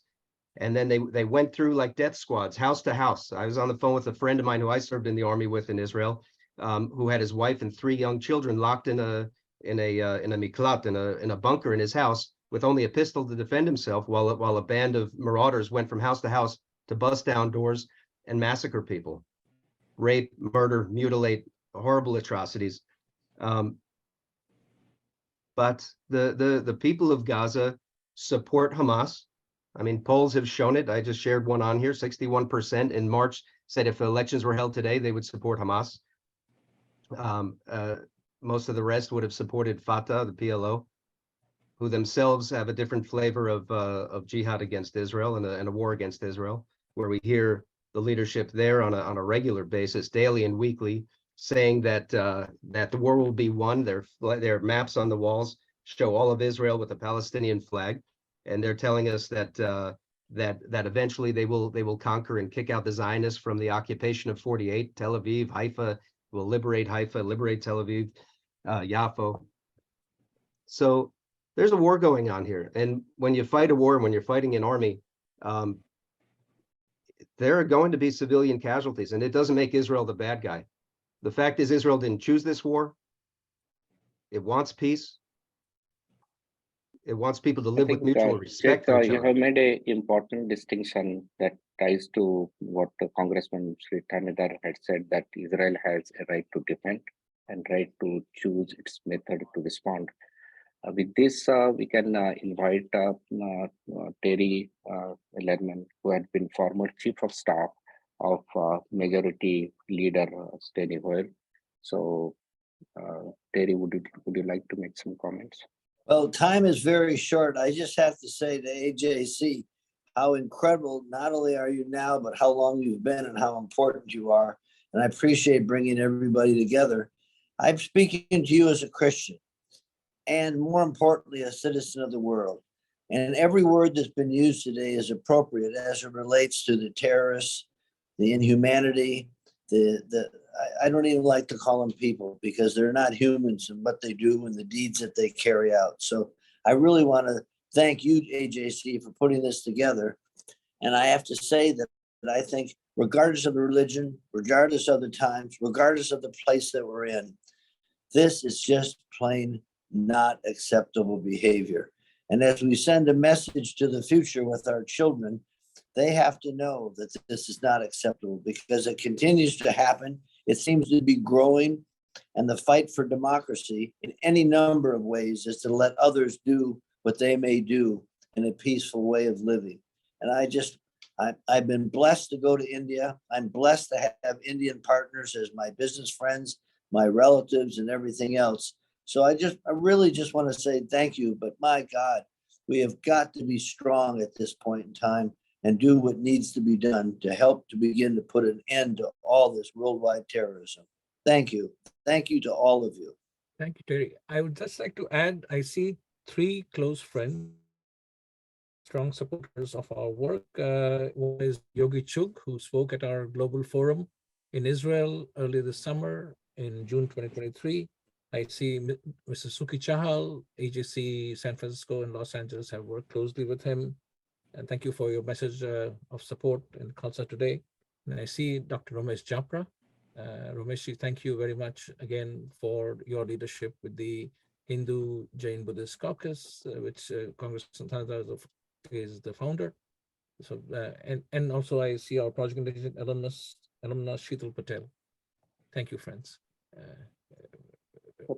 And then they went through like death squads, house to house. I was on the phone with a friend of mine who I served in the army with in Israel, who had his wife and 3 young children locked in a miklat, in a bunker in his house with only a pistol to defend himself, while a band of marauders went from house to house to bust down doors and massacre people, rape, murder, mutilate, horrible atrocities. But the people of Gaza support Hamas. I mean, polls have shown it. I just shared one on here. 61% in March said if elections were held today, they would support Hamas. Most of the rest would have supported Fatah, the PLO, who themselves have a different flavor of jihad against Israel and a war against Israel, where we hear the leadership there on a regular basis, daily and weekly, saying that the war will be won. Their maps on the walls show all of Israel with a Palestinian flag, and they're telling us that that eventually they will conquer and kick out the Zionists from the occupation of 48. Tel Aviv, Haifa will liberate Haifa, liberate Tel Aviv, Yaffo. So there's a war going on here, and when you fight a war, when you're fighting an army, there are going to be civilian casualties, and it doesn't make Israel the bad guy. The fact is, Israel didn't choose this war. It wants peace. It wants people to live with mutual respect for each you other. have made an important distinction that ties to what Congressman Sri Thanedar had said, that Israel has a right to defend and right to choose its method to respond. With this, we can invite Terry Lehrman, who had been former Chief of Staff of Majority Leader Steny Hoyer. So, Terry, would you like to make some comments? Well, time is very short. I just have to say to AJC, how incredible not only are you now, but how long you've been and how important you are. And I appreciate bringing everybody together. I'm speaking to you as a Christian, and more importantly, a citizen of the world. And every word that's been used today is appropriate as it relates to the terrorists, the inhumanity, I don't even like to call them people, because they're not humans in what they do and the deeds that they carry out. So I really want to thank you, AJC, for putting this together. And I have to say that I think regardless of the religion, regardless of the times, regardless of the place that we're in, this is just plain not acceptable behavior. And as we send a message to the future with our children, they have to know that this is not acceptable, because it continues to happen. It seems to be growing, and the fight for democracy in any number of ways is to let others do what they may do in a peaceful way of living. And I just I've been blessed to go to India. I'm blessed to have Indian partners as my business friends, my relatives, and everything else. So I really just want to say thank you. But my God, we have got to be strong at this point in time and do what needs to be done to help to begin to put an end to all this worldwide terrorism. Thank you. Thank you to all of you. Thank you, Terry. I would just like to add, I see 3 close friends, strong supporters of our work. One is Yogi Chugh, who spoke at our global forum in Israel earlier this summer in June 2023. I see Mr. Suki Chahal, AJC San Francisco and Los Angeles have worked closely with him. And thank you for your message of support and concert today. And I see Dr. Ramesh Japra. Ramesh, thank you very much again for your leadership with the Hindu Jain Buddhist Caucus, which Congressman Thanedar is the founder. So and also I see our project alumnus Sheetal Patel. Thank you, friends.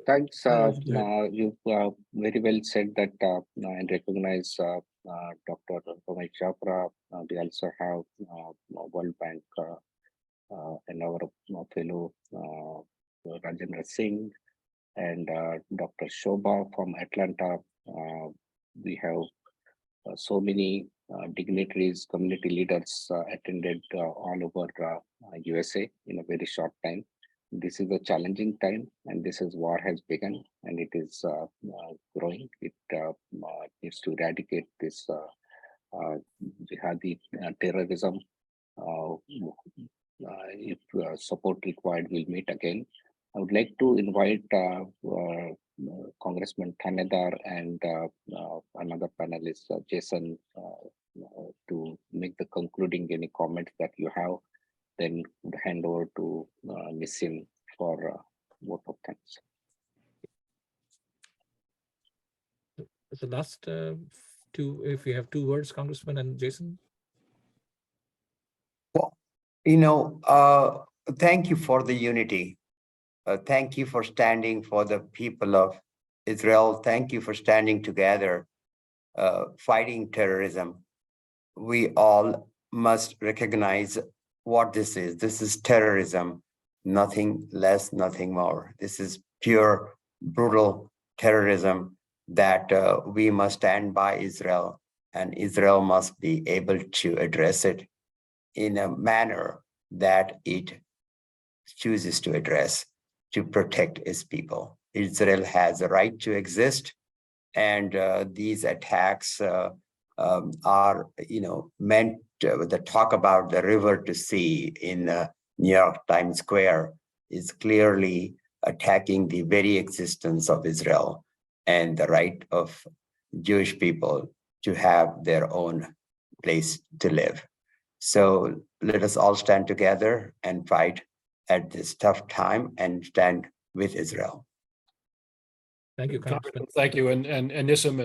Thanks. You very well said that and recognize Dr. Ramesh Chopra. We also have World Bank and our fellow Rajendra Singh and Dr. Shobha from Atlanta. We have so many dignitaries, community leaders attended all over USA in a very short time. This is a challenging time, and this is war has begun, and it is growing. It needs to eradicate this jihadi terrorism. If support required, we'll meet again. I would like to invite Congressman Thanedar and another panelist, Jason, to make the concluding any comments that you have. Then hand over to Nissim for vote of thanks. The last 2, if you have 2 words, Congressman and Jason. Well, thank you for the unity. Thank you for standing for the people of Israel. Thank you for standing together, fighting terrorism. We all must recognize what this is. This is terrorism, nothing less, nothing more. This is pure, brutal terrorism that we must stand by Israel, and Israel must be able to address it in a manner that it chooses to address to protect its people. Israel has a right to exist, and these attacks are, meant the talk about the river to sea in New York Times Square is clearly attacking the very existence of Israel and the right of Jewish people to have their own place to live. So let us all stand together and fight at this tough time and stand with Israel. Thank you, Congressman. Thank you, and Nissim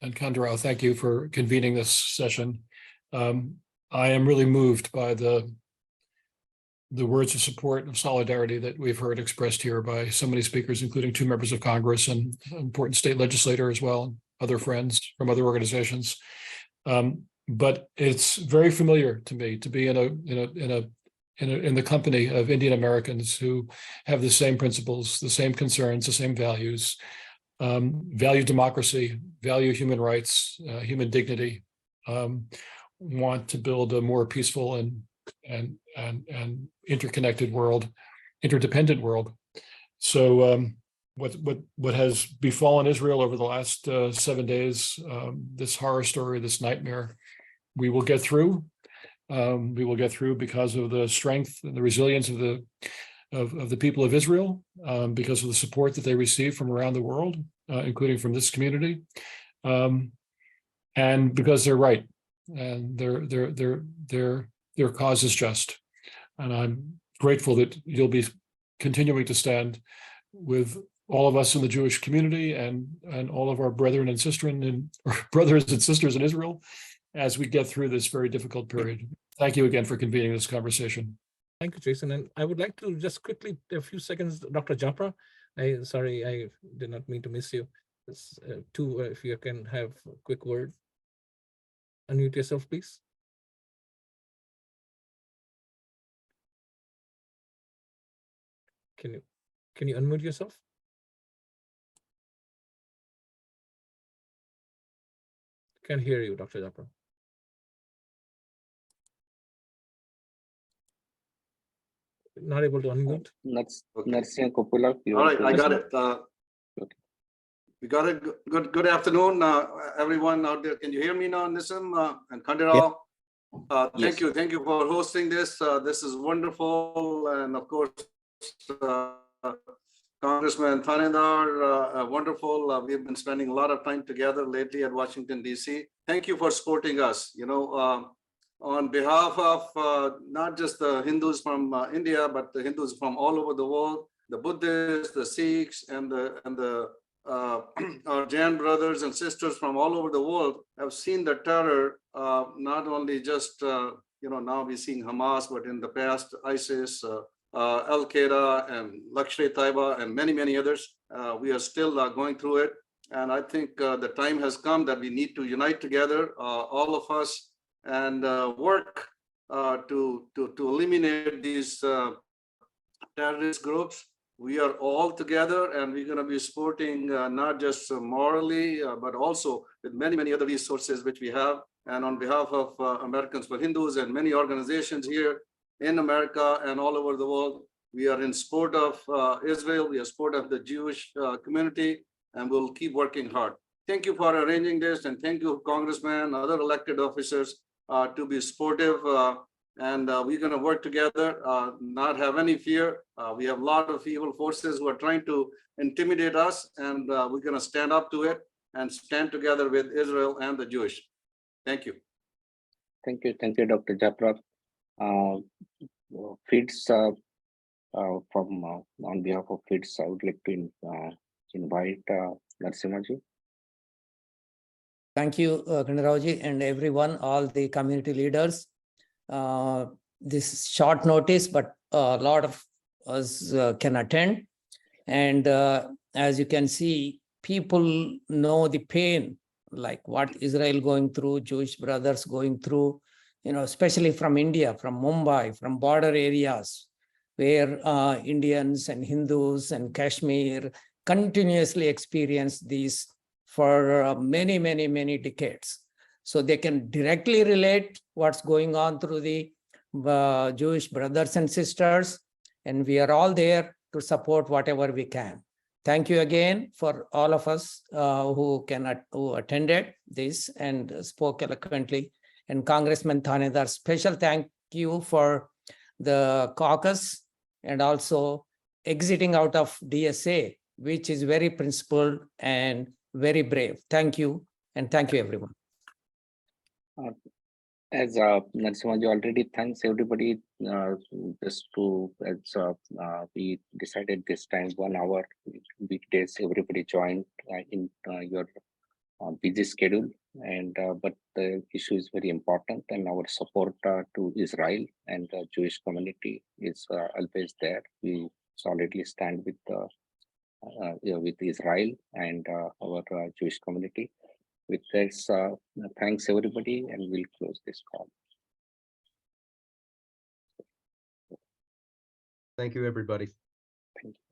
and Khandarao, thank you for convening this session. I am really moved by the words of support and solidarity that we've heard expressed here by so many speakers, including 2 members of Congress and an important state legislator as well, and other friends from other organizations. But it's very familiar to me to be in the company of Indian Americans who have the same principles, the same concerns, the same values, value democracy, value human rights, human dignity, want to build a more peaceful and interconnected world, interdependent world. So what has befallen Israel over the last 7 days, this horror story, this nightmare, we will get through. We will get through because of the strength and the resilience of the people of Israel, because of the support that they receive from around the world, including from this community, and because they're right, and their cause is just. And I'm grateful that you'll be continuing to stand with all of us in the Jewish community and all of our brethren and brothers and sisters in Israel as we get through this very difficult period. Thank you again for convening this conversation. Thank you, Jason. And I would like to just quickly, a few seconds, Dr. Japra. Sorry, I did not mean to miss you. If you can have a quick word. unmute yourself, please? Can you unmute yourself? Can't hear you, Dr. Japra. Not able to unmute. Nursing Kopula. All right, I got it. We got it. Good afternoon, everyone out there. Can you hear me now, Nissim and Khanderao? Yes. Thank you for hosting this. This is wonderful, and of course, Congressman Thanedar, wonderful. We've been spending a lot of time together lately at Washington, D.C. Thank you for supporting us. You know, on behalf of not just the Hindus from India, but the Hindus from all over the world, the Buddhists, the Sikhs, and our Jain brothers and sisters from all over the world have seen the terror, not only just, now we're seeing Hamas, but in the past, ISIS, Al-Qaeda and Lashkar-e-Taiba and many, many others. We are still going through it. And I think the time has come that we need to unite together, all of us, and work to eliminate these terrorist groups. We are all together, and we're going to be supporting not just morally, but also with many, many other resources which we have. And on behalf of Americans for Hindus and many organizations here in America and all over the world, we are in support of Israel. We are in support of the Jewish community, and we'll keep working hard. Thank you for arranging this, and thank you, Congressman, other elected officers, to be supportive. And we're going to work together, not have any fear. We have a lot of evil forces who are trying to intimidate us, and we're going to stand up to it and stand together with Israel and the Jewish. Thank you. Thank you, Dr. Japra. FIIDS, on behalf of FIIDS, I would like to invite Narasimhaji. Thank you, Khanderao, and everyone, all the community leaders. This is short notice, but a lot of us can attend. And as you can see, people know the pain, like what Israel going through, Jewish brothers going through, especially from India, from Mumbai, from border areas, where Indians and Hindus and Kashmir continuously experience these for many, many, many decades. So they can directly relate what's going on through the Jewish brothers and sisters. And we are all there to support whatever we can. Thank you again for all of us who attended this and spoke eloquently. And Congressman Thanedar, special thank you for the caucus and also exiting out of DSA, which is very principled and very brave. Thank you. And thank you, everyone. As Narasimhaji already thanks everybody, we decided this time 1 hour weekdays, everybody joined in your busy schedule, and but the issue is very important, and our support to Israel and the Jewish community is always there. We solidly stand with Israel and our Jewish community. With this, thanks everybody, and we'll close this call. Thank you, everybody. Thank you.